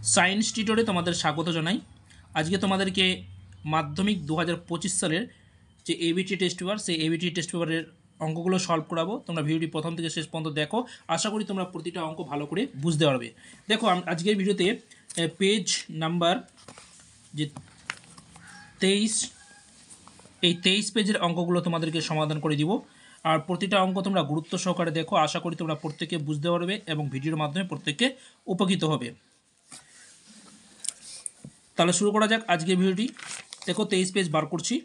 Science টিউটোরে তোমাদের স্বাগত জানাই। আজকে তোমাদেরকে মাধ্যমিক 2025 সালের যে এবিটি টেস্ট পেপার, সেই এবিটি টেস্ট পেপারের অঙ্কগুলো সলভ করাবো। তোমরা ভিডিওটি প্রথম থেকে শেষ পর্যন্ত দেখো, আশা করি তোমরা প্রতিটা অঙ্ক ভালো করে বুঝতে পারবে। দেখো আজকের ভিডিওতে পেজ নাম্বার যে 23, এই 23 পেজের অঙ্কগুলো তোমাদেরকে সমাধান করে দিব। আর প্রতিটা অঙ্ক তোমরা গুরুত্ব সহকারে দেখো, আশা করি তোমরা প্রত্যেকে বুঝতে পারবে এবং ভিডিওর মাধ্যমে প্রত্যেককে উপকৃত হবে। তাহলে শুরু করা যাক আজকের ভিডিওটি। দেখো 23 পেজ বার করছি।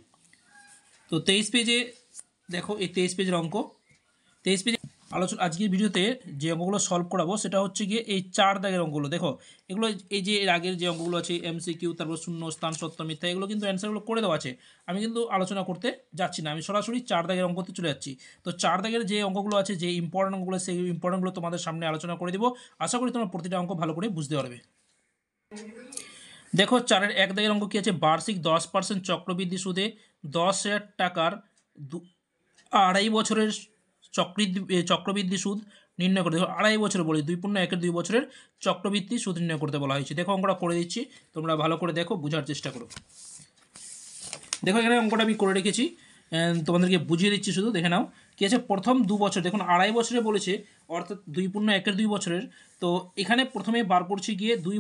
তো 23 পেজে দেখো, এই 23 পেজের অঙ্ক। 23 পেজে আলোচনা আজকের ভিডিওতে যে অঙ্কগুলো সলভ করাবো সেটা হচ্ছে গিয়ে এই 4 দাগের অঙ্কগুলো। দেখো এগুলো এই যে এর আগের যে অঙ্কগুলো আছে এমসিকিউ, তারপর শূন্য স্থান, সত্য মিথ্যা, এগুলো কিন্তু অ্যান্সারগুলো করে দেওয়া আছে। আমি কিন্তু আলোচনা করতে যাচ্ছি না, আমি সরাসরি 4 দাগের অঙ্কতে চলে যাচ্ছি। তো 4 দাগের যে অঙ্কগুলো আছে, যে ইম্পর্টেন্ট অঙ্কগুলো, সেই ইম্পর্টেন্টগুলো তোমাদের সামনে আলোচনা করে দেবো। আশা করি তোমরা প্রতিটা অঙ্ক ভালো করে বুঝতে পারবে। দেখো 4-এর 1 দাগের অঙ্ক কী আছে, বার্ষিক 10% চক্রবৃদ্ধি সুদে 10,000 টাকার 2.5 বছরের চক্রবৃদ্ধি সুদ নির্ণয় করতে। দেখো 2.5 বছর বলি, 2.1 বছরের চক্রবৃদ্ধি সুদ নির্ণয় করতে বলা হয়েছে। দেখো অঙ্কটা করে দিচ্ছি, তোমরা ভালো করে দেখো, বোঝার চেষ্টা করো। দেখো এখানে অঙ্কটা আমি করে রেখেছি, তোমাদেরকে বুঝিয়ে দিচ্ছি, শুধু দেখে নাও কী আছে। প্রথম 2 বছর, দেখুন 2.5 বছরে বলেছে, অর্থাৎ 2.1 বছরের। তো এখানে প্রথমে বার করছি গিয়ে 2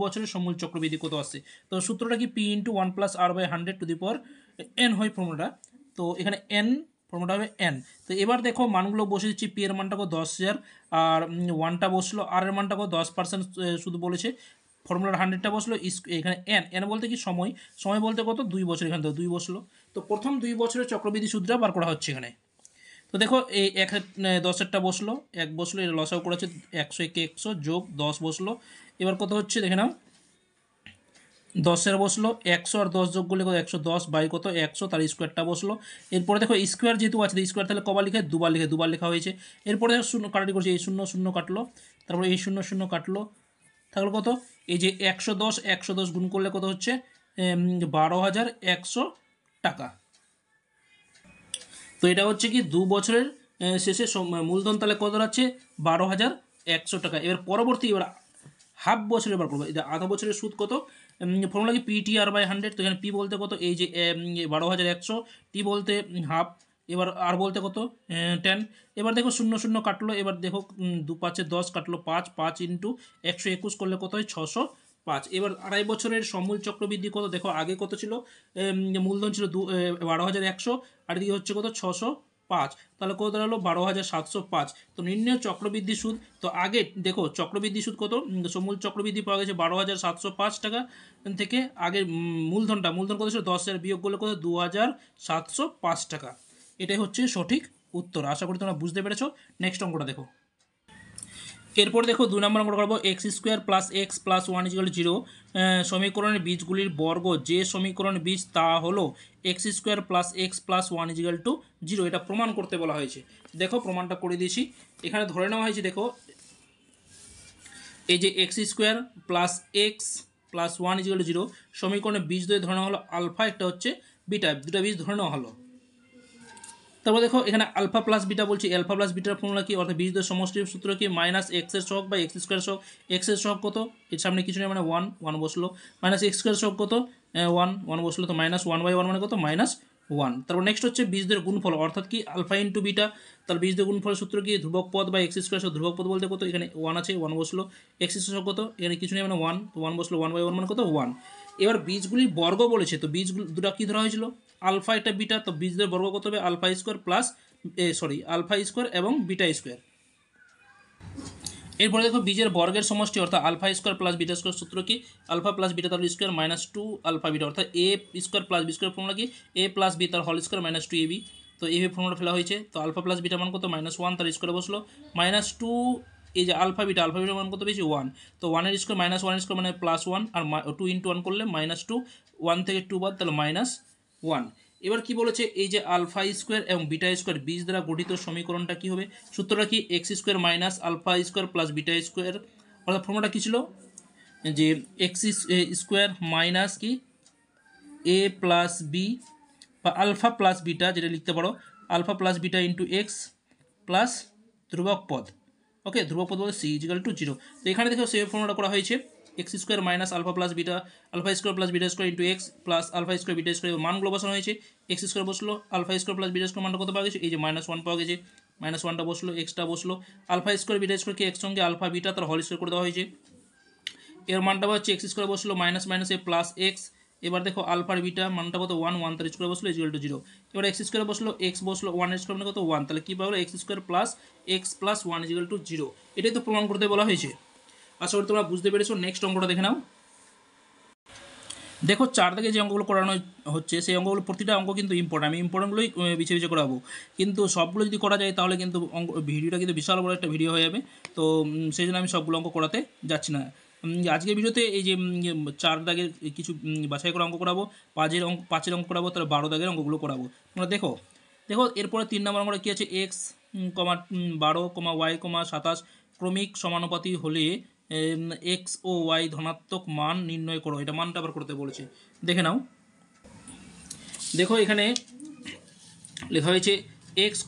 বছরের সমূল চক্রবৃদ্ধি কত আসছে। তো সূত্রটা কি, পি ইন্টু 1+r/100 হয় ফর্মুলাটা। তো এখানে এন ফর্মুলাটা হবে এন। তো এবার দেখো মানগুলো বসে দিচ্ছি। পি এর মানটা 10,000, আর 1টা বসলো, আর এর মানটা 10% শুধু বলেছে। ফর্মুলার 100টা বসলো, এখানে এন, এন বলতে কি সময়, সময় বলতে কত 2 বছর, এখানে তো 2 বসলো। তো প্রথম 2 বছরের চক্রবৃদ্ধি সুদটা বার করা হচ্ছে এখানে। তো দেখো এই 10-এরটা বসলো, 1 বসলো, এটা লসাও করেছে 100 × 100 যোগ 10 বসলো। এবার কত হচ্ছে দেখে নাও, 10-এর বসলো, 100 আর 10 যোগ করলে কত, 110 বাই কত 100, তার স্কোয়ারটা বসলো। এরপরে দেখো স্কোয়ার যেহেতু আছে, স্কোয়ার তাহলে কবার লিখে, দুবার লেখা হয়েছে। এরপরে দেখো শূন্য কাটাটি করছে, এই শূন্য শূন্য কাটলো, তারপরে এই শূন্য শূন্য কাটলো, থাকলো কত, এই যে 110 গুণ করলে কত হচ্ছে, 12,100 টাকা। তো এটা হচ্ছে কি 2 বছরের শেষে মূলধন তাহলে কত দাঁড়াচ্ছে, 12,100 টাকা। এবার পরবর্তী, এবার হাফ বছরের বার করবো। এটা আধা বছরের সুদ কত, ফর্মুলা কি PTR/100। তো এখানে পি বলতে কত, এই যে 12,100, টি বলতে হাফ, এবার আর বলতে কত 10। এবার দেখো শূন্য শূন্য কাটলো, এবার দেখো 2×5 10 কাটলো, 5 5 × 121 করলে কত হয়, 605। এবার 2.5 বছরের সমূল চক্রবৃদ্ধি কত, দেখো আগে কত ছিল, মূলধন ছিল 12,100, আর এদিকে হচ্ছে কত 605, তাহলে কত দাঁড়ালো 12,705। তো নির্ণয় চক্রবৃদ্ধি সুদ। তো আগে দেখো চক্রবৃদ্ধি সুদ কত, সমূল চক্রবৃদ্ধি পাওয়া গেছে 12,705 টাকা থেকে। আগের মূলধন কত ছিল, 10,000 বিয়োগ করলে কত, 2,705 টাকা। এটাই হচ্ছে সঠিক উত্তর। আশা করি তোমরা বুঝতে পেরেছো। নেক্সট অঙ্কটা দেখো। এরপর দেখো 2 নম্বর অঙ্কটা করবো। x² + x + 1 = 0 সমীকরণের বীজগুলির বর্গ যে সমীকরণের বীজ তা হলো x² + x + 1 = 0। এটা প্রমাণ করতে বলা হয়েছে। দেখো প্রমাণটা করে দিয়েছি। এখানে ধরে নেওয়া হয়েছে, দেখো এই যে x² + x + 1 = 0 সমীকরণের বীজ ধরে নেওয়া হলো আলফা, একটা হচ্ছে বিটা, দুটা বীজ ধরে নেওয়া হলো। তারপর দেখো এখানে আলফা প্লাস বিটা বলছি, আলফা প্লাস বিটার ফর্মুলা কি, অর্থাৎ বীজদ্বয়ের সমষ্টির সূত্র কি, -x এর সহগ বা x² সহগ। x এর সহগ কত, এর সামনে কিছু নেই মানে 1 বসলো, -x² সহগ কত 1 বসলো, তো -1/1 মানে কত, -1। তারপর নেক্সট হচ্ছে বীজদ্বয়ের গুণফল, অর্থাৎ কি আলফা ইন্টু বিটা। তাহলে বীজদ্বয়ের গুণফলের সূত্র কি, ধ্রুবক পদ বা x² সহগ, ধ্রুবক পদ বলতে কত, এখানে 1 আছে, 1 বসলো, x² সহগ কত, এখানে কিছু নেই মানে 1, তো 1 বসলো, 1/1 মানে কত 1। এবার বীজগুলির বর্গ বলেছে, তো বীজগুলো দুটো কী ধরা হয়েছিল, আলফা একটা বিটা, তো বীজদের বর্গ কত হবে, আলফা² এবং বিটা²। এরপরে দেখো বীজের বর্গের সমষ্টি, অর্থাৎ α² + β² সূত্র কি, আলফা প্লাস বিটা তার স্কোয়ার -2 আলফা বিটা, অর্থাৎ a² + b² ফর্মুলা কি, a + b তার হোল স্কোয়ার -2ab। তো এইভাবে ফর্মুলা ফেলা হয়েছে। তো আলফা প্লাস বিটা মান কত, -1, তার স্কোয়ারে বসলো -2, এই যে আলফা বিটা মান কত পেয়েছি 1। তো 1 এর স্কোয়ার -1 এর স্কোয়ার মানে +1, আর 2 × 1 করলে -2, 1 থেকে 2 বাদ, তাহলে -1। এবার কি বলেছে, এই যে α² এবং β² বীজ দ্বারা গঠিত সমীকরণটা কি হবে, সূত্রটা কি, x² - α² + β², অর্থাৎ ফর্মুলাটা কী ছিল, যে x² - কি a + b বা আলফা প্লাস বিটা, যেটা লিখতে পারো alpha plus beta into x plus ধ্রুবক পদ। ওকে, ধ্রুবক পদ বলতে c = 0। তো এখানে দেখো সেই ফর্মুলাটা করা হয়েছে। X square minus alpha plus beta, alpha square plus beta square into x plus alpha square beta square মানগুলো বসানো হয়েছে। এক্স স্কোয়ার বসলো, alpha square plus beta square মানটা কত পাওয়া গেছে, এই যে -1 পাওয়া গেছে, -1টা বসলো, এক্সটা বসলো, আলফা স্কোয়ার বিটা স্কোয়ারকে এক্স সঙ্গে আলফা বিটা তার হোল স্কোয়ার করে দেওয়া হয়েছে। এর মানটা হচ্ছে এক্স স্কোয়ার বসলো মাইনাস মাইনাসে প্লাস এক্স, এবার দেখো আলফার বিটা মানটা কত 1 তার স্কোয়ার বসলো ইকুয়াল টু 0, এবার এক্স স্কোয়ার বসলো, এক্স বসলো 1 এর স্কোয়ার মানে কত 1, তাহলে কী পাবো x square plus x plus 1 equal to 0। এটাই তো প্রমাণ করতে বলা হয়েছে। আশা করি তোমরা বুঝতে পেরেছো। নেক্সট অঙ্কটা দেখে নাও। দেখো 4 দাগে যে অঙ্কগুলো করানো হচ্ছে সেই অঙ্কগুলো প্রতিটা অঙ্ক কিন্তু ইম্পর্টেন্ট, আমি ইম্পর্টেন্টগুলোই বিছে বিছে করাবো, কিন্তু সবগুলো যদি করা যায় তাহলে কিন্তু ভিডিওটা কিন্তু বিশাল বড় একটা ভিডিও হয়ে যাবে। তো সেই জন্য আমি সবগুলো অঙ্ক করাতে যাচ্ছি না। আজকের ভিডিওতে এই যে 4 দাগের কিছু বাছাই করা অঙ্ক করাবো, 5-এর অঙ্ক করাবো, তার 12 দাগের অঙ্কগুলো করাবো। তোমরা দেখো এরপরে 3 নম্বর অঙ্কটা কী আছে, এক্স, 12, ওয়াই, 27 ক্রমিক সমানুপাতি হলে এক্স ও ওয়াই ধনাত্মক মান নির্ণয় করো। এটা মানটা আবার করতে বলেছে, দেখে নাও। দেখো এখানে লেখা হয়েছে এক্স,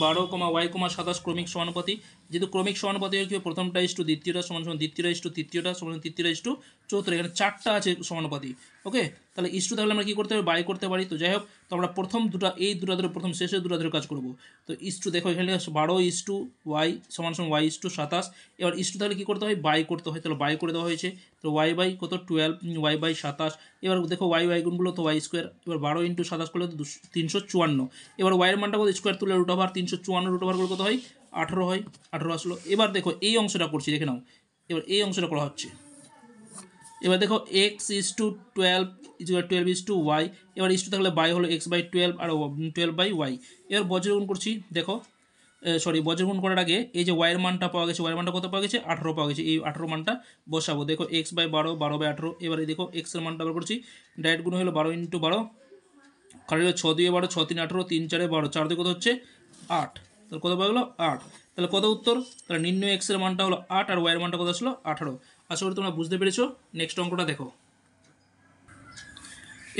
12, ওয়াই, 27 ক্রমিক সমানুপাতি। যেহেতু ক্রমিক সমানুপাতি কি প্রথমটা ইস্টু দ্বিতীয়টা সমান সমান দ্বিতীয়টা ইস্টু তৃতীয়টা সমান তৃতীয়টা ইস্টু চতুর্থ, এখানে 4টা আছে সমানুপাতি। ওকে, তাহলে ইস্টু থাকলে আমরা কী করতে পারি, বাই করতে পারি। তো যাই হোক, তো আমরা প্রথম দুটা এই দুটা ধরে প্রথম শেষের দুটা ধরে কাজ করব। তো ইস্টু দেখো এখানে 12 ইস্টু ওয়াই সমান সমান ওয়াই ইস্টু 27, এবার ইস্টু তাহলে কী করতে হয়, বাই করতে হয়, তাহলে বাই করে দেওয়া হয়েছে। তো ওয়াই বাই কত 12, ওয়াই বাই 27, এবার দেখো ওয়াই গুণগুলো তো ওয়াই স্কোয়ার, এবার 12 × 27 করলে তো 354, এবার ওয়াইয়ের মানটা কত স্কোয়ার তুলে রুট ওভার 354 রুট ওভার করে কত হয় 18 হয়, 18 আসলো। এবার দেখো এই অংশটা করছি, দেখে নাও, এবার এই অংশটা করা হচ্ছে। এবার দেখো x is to 12 is to y, এবার ইস টু থাকলে বাই হলো এক্স বাই 12 আর 12 বাই ওয়াই। এবার বজ্রগুণ করছি, দেখো বজ্রগুণ করার আগে এই যে ওয়াইয়ের মানটা পাওয়া গেছে, ওয়াইয়ের মানটা কত পাওয়া গেছে 18 পাওয়া গেছে, এই 18 মানটা বসাবো। দেখো এক্স বাই 12, 12 বাই 18, এবারে দেখো এক্সের মানটা বার করছি, ডাইরেক্ট গুণ হলো 12 × 12, কারণ 6 2 12, 6 3 18, 3 4 12, 4 2 কত হচ্ছে 8, তাহলে কত পাওয়া গেলো 8। তাহলে কত উত্তর, তাহলে নির্ণয় এক্সের মানটা হলো 8 আর ওয়াইয়ের মানটা কত আসলো 18। আশা করি তোমরা বুঝতে পেরেছো। নেক্সট অঙ্কটা দেখো।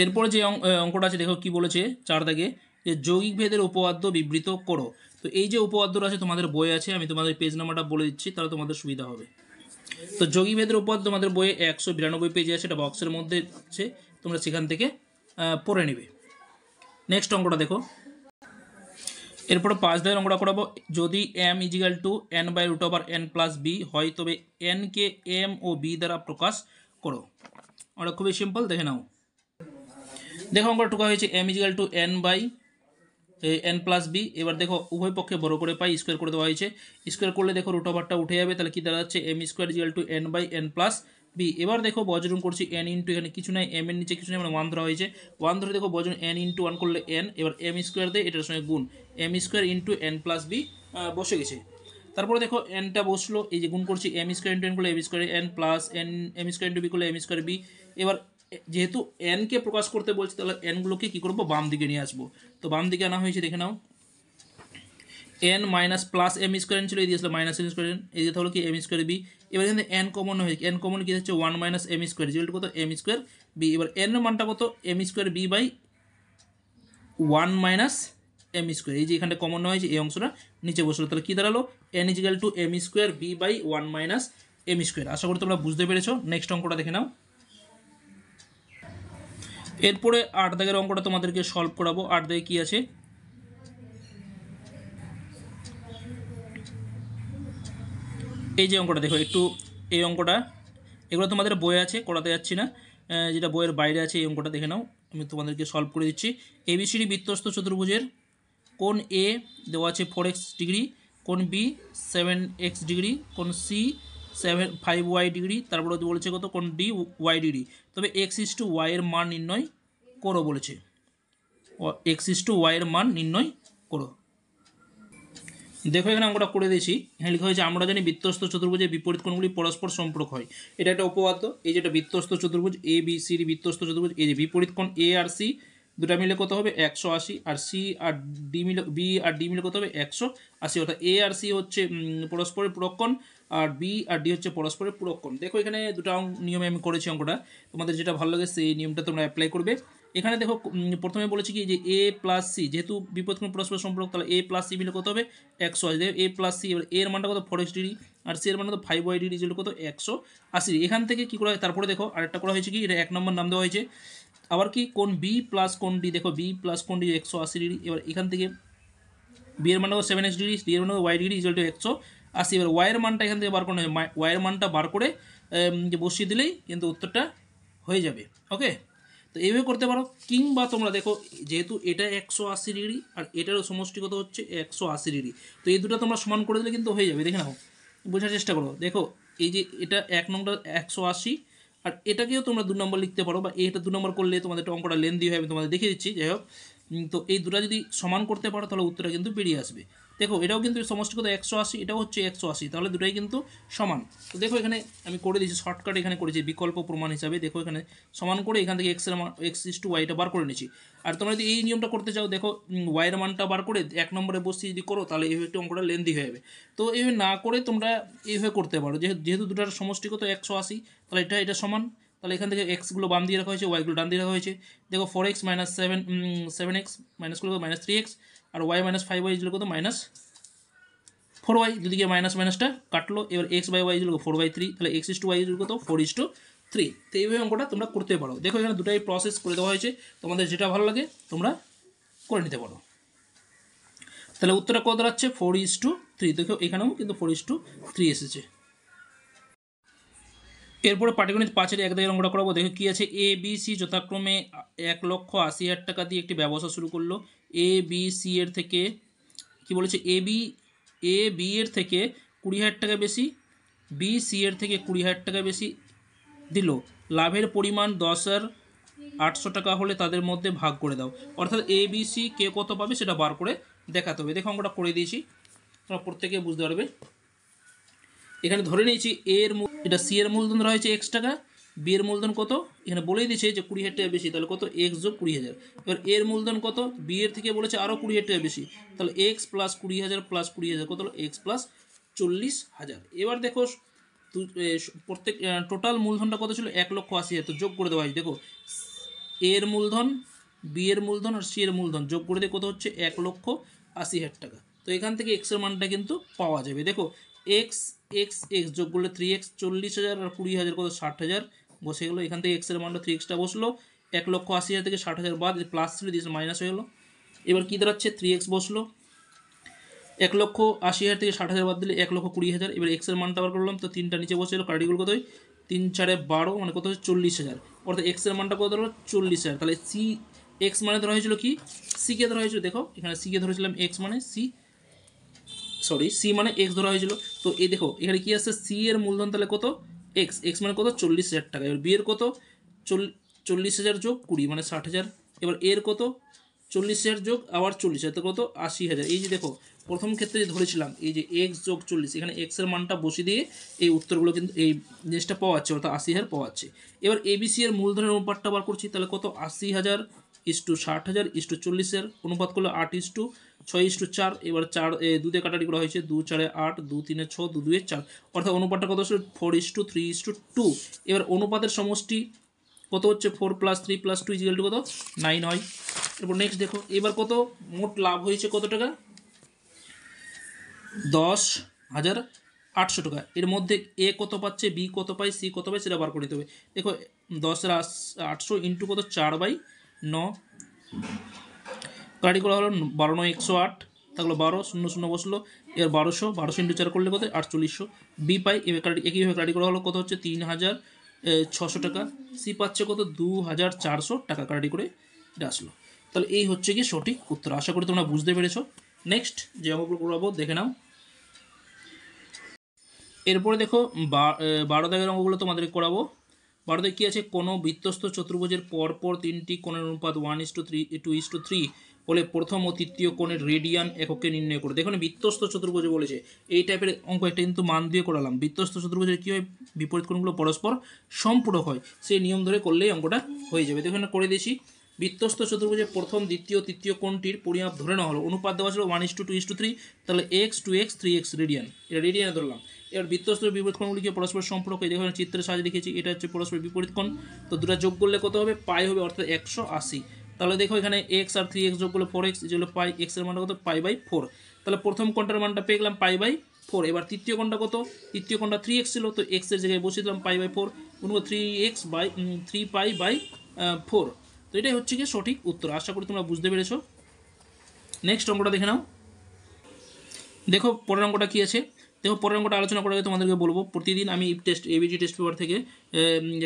এরপরে যে অঙ্কটা আছে দেখো কি বলেছে 4 দাগে, যে যৌগিক ভেদের উপপাদ্য বিবৃত করো। তো এই যে উপপাদ্যটা আছে তোমাদের বই আছে, আমি তোমাদের পেজ নাম্বারটা বলে দিচ্ছি, তাহলে তোমাদের সুবিধা হবে। তো যৌগিক ভেদের উপপাদ্য তোমাদের বইয়ে 192 পেজে আছে, এটা বক্সের মধ্যে আছে, তোমরা সেখান থেকে পড়ে নেবে। নেক্সট অঙ্কটা দেখো। এরপরে 5 দাগের অঙ্কটা করাবো, যদি m = n/√n+b হয় তবে n কে m ও b দ্বারা প্রকাশ করো। ওটা খুবই সিম্পল, দেখে নাও। দেখো অঙ্কটা টোকা হয়েছে m = n/n+b। এবার দেখো উভয় পক্ষে বড় করে পাই স্কোয়ার করে দেওয়া হয়েছে, স্কোয়ার করলে দেখো রুট ওভারটা উঠে যাবে, তাহলে কি দাঁড়াচ্ছে m² = n/n+b। এবার দেখো বজ্রগুণ করছি n ইন্টু, এখানে কিছু নাই, m এর নিচে কিছু নেই, মানে 1 ধরা হয়েছে, 1 ধরে দেখো বজ্রগুণ n × 1 করলে n, এবার m² দিয়ে এটার সঙ্গে গুণ m² × n+b বসে গেছে। তারপরে দেখো nটা বসলো, এই যে গুণ করছি m² × n করলে m² n plus n m² × b করলে m² b। এবার যেহেতু n কে প্রকাশ করতে বলছি তাহলে nগুলোকে কী করবো, বাম দিকে নিয়ে আসবো। তো বাম দিকে আনা হয়েছে, দেখে নাও, n মাইনাস প্লাস m² ছিল, এই দিয়েছিল মাইনাস m², এই দিতে হলো কি m² b। এবার কিন্তু n কমন হয়েছে, n কমন কি হচ্ছে 1 - m² যেগুলো কত m² b। এবার n এর মানটা কত m² b বাই 1 - m², এই যে এখানটা কমন হয়েছে, এই অংশটা নিচে বসলো, তাহলে কি দাঁড়ালো n = m² b by 1 - m²। আশা করি তোমরা বুঝতে পেরেছো। নেক্সট অঙ্কটা দেখে নাও। এরপরে 8 দাগের অঙ্কটা তোমাদেরকে সলভ করাবো। 8 দাগে কি আছে, এই যে অঙ্কটা দেখো, একটু এই অঙ্কটা, এগুলো তোমাদের বই আছে, করাতে যাচ্ছি না, যেটা বইয়ের বাইরে আছে এই অঙ্কটা দেখে নাও, আমি তোমাদেরকে সলভ করে দিচ্ছি। ABCD বৃত্তস্থ চতুর্ভুজের কোণ A দেওয়া আছে 4x ডিগ্রি, কোণ B 7x ডিগ্রি, কোণ C 5y ডিগ্রি, তারপরে বলেছে কত কোণ D y ডিগ্রি, তবে x = y এর মান নির্ণয় করো বলেছে, x = y এর মান নির্ণয় করো। দেখো এখানে অঙ্কটা করে দিয়েছি, এখানে লেখা হয়েছে আমরা জানি বৃত্তস্থ চতুর্ভুজের বিপরীত কোণগুলি পরস্পর সম্পর্ক হয়। এটা একটা উপপাদ্য, এই যেটা বৃত্তস্থ চতুর্ভুজ ABCD বৃত্তস্থ চতুর্ভুজ, এই যে বিপরীত কোণ A আর C দুটা মিলে কত হবে 180, আর C আর D মিলে B আর D মিলে কত হবে 180, অর্থাৎ A আর C হচ্ছে পরস্পরের পূরক কোণ, আর B আর D হচ্ছে পরস্পরের পূরক কোণ। দেখো এখানে দুটো নিয়মে আমি করেছি অঙ্কটা, তোমাদের যেটা ভালো লাগে সেই নিয়মটা তোমরা অ্যাপ্লাই করবে। এখানে দেখো প্রথমে বলেছি কি যে এ প্লাস সি, যেহেতু বিপরীত কোণ পরস্পর সম্পর্ক, তাহলে এ প্লাস সি মিলে কত হবে 180। এ প্লাস সি, এবার এর মানটা কত 4x ডিগ্রি, আর সি এর মান কত 5y ডিগ্রি, যেগুলো কত 180। এখান থেকে কী করা হয়, তারপরে দেখো আরেকটা করা হয়েছে কি, এটা 1 নম্বর নাম দেওয়া হয়েছে। আবার কি কোণ বি প্লাস কোণ ডি, দেখো বি প্লাস কোণ ডি 180 ডিগ্রি। এবার এখান থেকে বি এর মান হলো 7x ডিগ্রি, ডি এর মান হলো y ডিগ্রি, ইকুয়াল টু 180। এবার ওয়াইয়ের মানটা এখান থেকে বার করে নেবে, ওয়াইয়ের মানটা বার করে যে বসিয়ে দিলেই কিন্তু উত্তরটা হয়ে যাবে। ওকে, তো এইভাবে করতে পারো। কিংবা তোমরা দেখো, যেহেতু এটা 180 ডিগ্রি আর এটারও সমষ্টিগত হচ্ছে 180 ডিগ্রি, তো এই দুটো তোমরা সমান করে দিলে কিন্তু হয়ে যাবে। দেখে নাও, বোঝার চেষ্টা করো। দেখো এই যে এটা 1 নম্বর 180, আর এটাকেও তোমরা 2 নম্বর লিখতে পারো, বা এটা 2 নম্বর করলে তোমাদের একটা অঙ্কটা লেন্দি হয়, আমি তোমাদের দেখিয়ে দিচ্ছি। যাই হোক, তো এই দুটো যদি সমান করতে পারো তাহলে উত্তরটা কিন্তু বেরিয়ে আসবে। দেখো এটাও কিন্তু সমষ্টিগত 180, এটাও হচ্ছে 180, তাহলে দুটাই কিন্তু সমান। তো দেখো এখানে আমি করে দিয়েছি শর্টকাট, এখানে করেছি বিকল্প প্রমাণ হিসাবে। দেখো এখানে সমান করে এখান থেকে এক্স ইস টু ওয়াইটা বার করে নিয়েছি। আর তোমরা যদি এই নিয়মটা করতে চাও, দেখো ওয়াইয়ের মানটা বার করে 1 নম্বরে বসিয়ে যদি করো, তাহলে এইভাবে একটু অঙ্কটা লেন্দি হয়ে যাবে। তো এইভাবে না করে তোমরা এইভাবে করতে পারো, যেহেতু দুটার সমষ্টিগত 180, তাহলে এটা সমান। তাহলে এখান থেকে এক্সগুলো বাম দিয়ে রাখা হয়েছে, ওয়াইগুলো ডান দিয়ে রাখা হয়েছে। দেখো 4x মাইনাস 7x মাইনাস করলে মাইনাস 3x, আর ওয়াই মাইনাস 5y যেগুলো কত মাইনাস 4y, দুদিকে মাইনাস মাইনাসটা কাটলো। এবার x বাই ওয়াই যেগুলো 4/3, তাহলে x ইস টু ওয়াই যেগুলো কত 4:3। তো এইভাবে অঙ্কটা তোমরা করতে পারো। দেখো এখানে দুটাই প্রসেস করে দেওয়া হয়েছে, তোমাদের যেটা ভালো লাগে তোমরা করে নিতে পারো। তাহলে উত্তরটা কত দাঁড়াচ্ছে 4:3। দেখো এখানেও কিন্তু 4:3 এসেছে। এরপরে পাটিগণিত 5-এর 1 দাগের অঙ্কটা করাবো। দেখো কী আছে, এ বি সি যথাক্রমে 1,80,000 টাকা দিয়ে একটি ব্যবসা শুরু করলো। এ বি সি এর থেকে কি বলেছে, এ বি এর থেকে 20,000 টাকা বেশি, বি সি এর থেকে 20,000 টাকা বেশি দিল। লাভের পরিমাণ 10,800 টাকা হলে তাদের মধ্যে ভাগ করে দাও। অর্থাৎ এ বি সি কে কত পাবে সেটা বার করে দেখাতে হবে। দেখো অঙ্কটা করে দিয়েছি, তোমরা প্রত্যেকে বুঝতে পারবে। এখানে ধরে নিয়েছি এটা সি এর মূলধন ধরা হয়েছে x টাকা, বি এর মূলধন কত, এখানে বলেই দিয়েছে যে 20,000 টাকা বেশি, তাহলে কত x যোগ 20,000। এবার এর মূলধন কত, বি এর থেকে বলেছে আরও 20,000 টাকা বেশি, তাহলে x প্লাস 20,000 প্লাস 20,000 কত হলো x প্লাস 40,000। এবার দেখো প্রত্যেক টোটাল মূলধনটা কত ছিল 1,80,000, তো যোগ করে দেওয়া হয়। দেখো এর মূলধন, বি এর মূলধন আর সি এর মূলধন যোগ করে দিয়ে কত হচ্ছে 1,80,000 টাকা। তো এখান থেকে x এর মানটা কিন্তু পাওয়া যাবে। দেখো x যোগ করলে 3x 40,000 আর 20,000 কত 60,000 বসে গেলো। এখান থেকে x এর মানটা 3xটা বসলো, 1,80,000 থেকে 60,000 বাদ, প্লাস ছিল দিয়েছে মাইনাস হয়ে গেলো। এবার কী দাঁড়াচ্ছে 3x বসলো, 1,80,000 থেকে 60,000 বাদ দিলে 1,20,000। এবার x এর মানটা বার করলাম, তো 3টা নিচে বসে গেলো, কার্ডিগুলো কত হয় 3 4 12, মানে কত হচ্ছে 40,000। অর্থাৎ x এর মানটা কত হলো 40,000। তাহলে সি x মানে ধরা হয়েছিল কি, সি কে ধরা হয়েছিল। দেখো এখানে সি কে ধরেছিলাম x মানে সি মানে x ধরা হয়েছিল। তো এই দেখো এখানে কি আছে, সি এর মূলধন তাহলে কত x মানে কত 40,000 টাকা। এবার বি এর কত 40,000 যোগ 20 মানে 60,000। এবার এর কত 40,000 যোগ আবার 40,000, তো কত 80,000। এই যে দেখো প্রথম ক্ষেত্রে ধরেছিলাম এই যে x যোগ 40, এখানে x এর মানটা বসিয়ে দিয়ে এই উত্তরগুলো কিন্তু এই জিনিসটা পাওয়া যাচ্ছে, অর্থাৎ 80,000 পাওয়া যাচ্ছে। এবার এবিসি এর মূলধনের অনুপাতটা বার করছি, তাহলে কত 80,000 ইস্টু 60,000 ইস্টু 40,000, অনুপাত করলে 8:6:4। এবার 4 2 কাটাটি করা হয়েছে, 2 4 8, 2 3 6, 2 2 4, অর্থাৎ অনুপাতটা কত ছিল 4:3:2। এবার অনুপাতের সমষ্টি কত হচ্ছে 4 + 3 + 2 = কত 9 হয়। এরপর নেক্সট দেখো এবার কত মোট লাভ হয়েছে কত টাকা 10,800 টাকা। এর মধ্যে এ কত পাচ্ছে, বি কত পায়, সি কত পায় সেটা বার করে নিতে হবে। দেখো 10,800 ইন্টু কত 4/9, কাটি করা হলো 12 9 108, থাকলো 12 0 0 বসলো। এবার 1200 ইন্টু 4 করলে কত 4800। বি পাই এবার একইভাবে কাটি করা হলো, কত হচ্ছে 3,600 টাকা। সি পাচ্ছে কত 2,400 টাকা, কাটি করে এটা আসলো। তাহলে এই হচ্ছে কি সঠিক উত্তর। আশা করি তোমরা বুঝতে পেরেছো। নেক্সট যে অঙ্কগুলো করাবো দেখে নাও। এরপরে দেখো 12 দাগের অঙ্কগুলো তোমাদের করাবো। 12 দাগে কী আছে, কোনো বৃত্তস্থ চতুর্ভুজের পরপর 3টি কোণের অনুপাত 1:3 হলে প্রথম ও তৃতীয় কোণের রেডিয়ান এককে নির্ণয় করে। দেখুন বৃত্তস্থ চতুর্ভুজ বলেছে, এই টাইপের অঙ্ক একটা কিন্তু মান দিয়ে করালাম। বৃত্তস্থ চতুর্ভুজের কী হয়, বিপরীত কোণগুলো পরস্পর সম্পূরক হয়, সেই নিয়ম ধরে করলেই অঙ্কটা হয়ে যাবে। দেখুন করে দিয়েছি, বৃত্তস্থ চতুর্ভুজের প্রথম দ্বিতীয় তৃতীয় কোণটির পরিমাপ ধরে নেওয়া হলো। অনুপাত দেওয়া ছিল 1:2:3, তাহলে x 2x 3x রেডিয়ান, এটা রেডিয়ানে ধরলাম। এবার বৃত্তস্থ বিপরীত কোণগুলিকে পরস্পর সম্পর্ক এই দেখো চিত্রের সাহায্যে লিখেছি, এটা হচ্ছে পরস্পর বিপরীত কোণ। তো দুটো যোগ করলে কত হবে, পাই হবে, অর্থাৎ 180। তাহলে দেখো এখানে x আর 3x যোগ করলে 4x, যেগুলো পাই, x এর মানটা কত, পাই/4। তাহলে প্রথম কোণটার মানটা পেয়ে গেলাম পাই/4। এবার তৃতীয় কোণটা কত, তৃতীয় কোণটা 3x ছিল, তো x এর জায়গায় বসিয়ে দিলাম পাই/4, গুণ 3x/3π/4। তো এটাই হচ্ছে কি সঠিক উত্তর। আশা করি তোমরা বুঝতে পেরেছো। নেক্সট অঙ্কটা দেখে নাও। দেখো পরের অঙ্কটা কী আছে, দেখো পরের অঙ্কটা আলোচনা করার আগে তোমাদেরকে বলবো, প্রতিদিন আমি এবিজি টেস্ট পেপার থেকে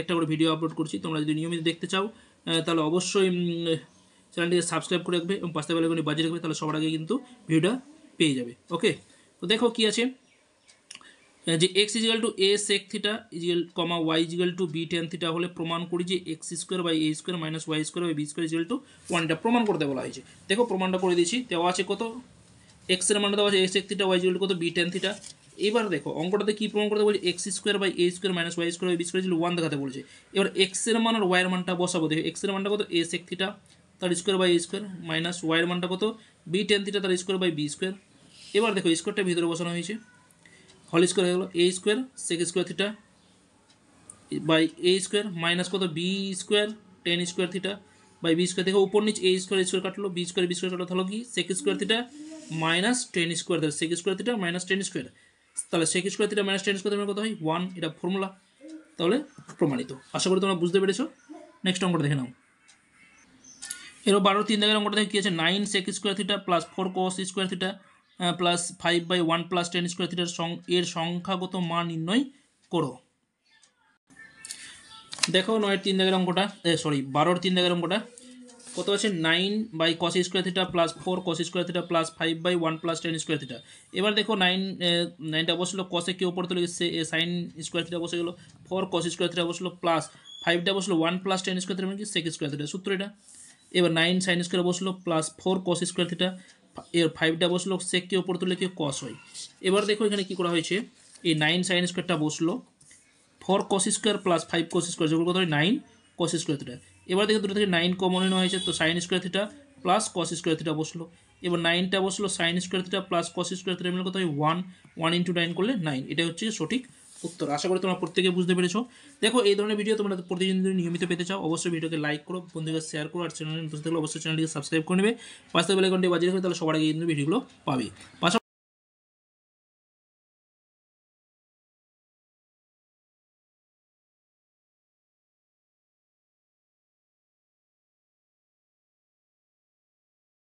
একটা করে ভিডিও আপলোড করছি। তোমরা যদি নিয়মিত দেখতে চাও তাহলে অবশ্যই চ্যানেলটিকে সাবস্ক্রাইব করে রাখবে এবং পাশে বেল আইকনটি বাজিয়ে রাখবে, তাহলে সবার আগে কিন্তু ভিডিওটা পেয়ে যাবে। ওকে, তো দেখো কী আছে যে x = a sec theta y = b tan theta হলে প্রমাণ করি যে x² / a² - y² / b² 1, এটা প্রমাণ করতে বলা হয়েছে। দেখো প্রমাণটা করে দিয়েছি, দেওয়া আছে কত, x এর মানটা দেওয়া আছে a sec থিটা, y = কত, b tan থিটা। এবার দেখো অঙ্কটাতে কী প্রমাণ করতে বলছে, x² / a² - y² / b² 1 দেখাতে বলেছে। এবার x এর মান আর y এর মানটা বসাবো। দেখো x এর মানটা কত, a sec থিটা তার square by a² minus y এর মানটা কত, b tan থিটা তার স্কোয়ার বাই b²। এবার দেখো স্কোয়ারটা ভিতরে বসানো হয়েছে, হল স্কোয়ার হয়ে গেলো a² sec² theta by a² minus কত, b² tan² theta by b²। দেখো উপর নিচ a² কাটলো, b² কাটলো, তাহলে কি sec² theta minus tan² theta, sec² theta minus tan²। তাহলে sec² থিটা মাইনাস tan² মানে কত হয়, 1, এটা ফর্মুলা। তাহলে প্রমাণিত। আশা করি তোমরা বুঝতে পেরেছো। নেক্সট অঙ্কটা দেখে নাও। এরও 12-3 দাগের অঙ্কটা দেখে কী আছে, 9 sec² theta plus 4 cos² theta plus 5/1 plus tan² থিটার এর সংখ্যাগত মান নির্ণয় করো। দেখো 9-3 দাগের অঙ্কটা, 12-3 দাগের অঙ্কটা কত আছে, 9 cos² theta plus 4 cos² theta plus 5/1 plus tan² theta. এবার দেখো 9টা বসলো, কসে কি ওপর তুলে sin² থিটা বসে গেলো, 4 cos² থিটা বসলো প্লাস 5টা বসলো 1 প্লাস tan² থিটা মানে কি sec² থিটা, সূত্র এটা। এবার 9 sin² বসলো প্লাস 4 cos² থিটা, এর 5টা বসলো sec কে ওপর তুলে কি cos হয়। এবার দেখো এখানে কি করা হয়েছে, এই 9 sin² বসলো, 4 cos² প্লাস 5 cos² যোগ কত হয় 9 cos² থিটা। এবার দেখো দুটো থেকে 9 কমন নেওয়া হয়েছে, তো sin² theta plus cos² theta বসলো। এবার 9টা বসলো sin² theta plus cos² theta মিলে কত হয় 1, 1 × 9 করলে 9, এটা হচ্ছে সঠিক উত্তর। আশা করি তোমরা প্রত্যেকে বুঝতে পেরেছো। দেখো এই ধরনের ভিডিও তোমরা প্রতিদিন যদি নিয়মিত পেতে চাও অবশ্যই ভিডিওকে লাইক করো, বন্ধুকে শেয়ার করো, আর চ্যানেলে নতুন থাকলে অবশ্যই চ্যানেলটিকে সাবস্ক্রাইব করে নেবে, পাশে বেল আইকনটি বাজিয়ে রাখবে, তাহলে সবার আগে কিন্তু ভিডিওগুলো পাবে।